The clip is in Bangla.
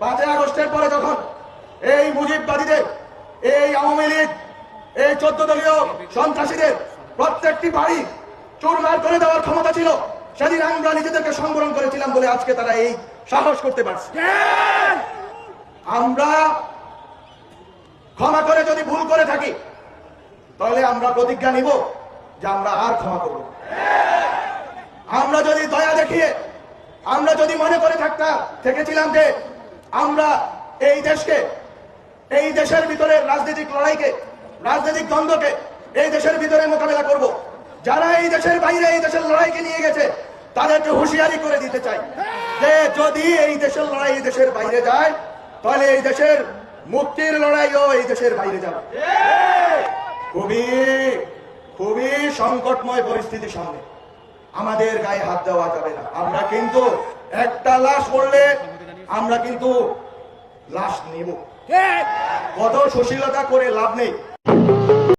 5ই আগস্টের পরে যখন এই মুজিববাদীদের, এই আওয়ামী লীগ, এই 14 দলীয় সন্ত্রাসীদের প্রত্যেকটি বাড়ি চুরমার করে দেওয়ার ক্ষমতা ছিল, সেদিন আমরা নিজেদেরকে সংবরণ করেছিলাম বলে আজকে তারা এই সাহস করতে পারছে। আমরা ক্ষমা করে যদি ভুল করে থাকি তাহলে আমরা প্রতিজ্ঞা নিব যে আমরা আর ক্ষমা করব। আমরা যদি দয়া দেখিয়ে, আমরা যদি মনে করে থেকেছিলাম যে আমরা এই দেশকে, এই দেশের ভিতরে রাজনৈতিক লড়াইকে, রাজনৈতিক দ্বন্দ্বকে এই দেশের ভিতরে মোকাবেলা করব, যারা এই দেশের বাইরে এই দেশের লড়াইকে নিয়ে গেছে তাদেরকে হুঁশিয়ারি করে দিতে চাই যে যদি এই দেশের লড়াই এই দেশের বাইরে যায় তাহলে এই দেশের মুক্তির লড়াইও এই দেশের বাইরে যাবে। খুবই খুবই সংকটময় পরিস্থিতির সামনে আমাদের গায়ে হাত দেওয়া যাবে না। আমরা কিন্তু একটা লাশ পড়লে আমরা কিন্তু লাশ নিব, কত সুশীলতা করে লাভ নেই।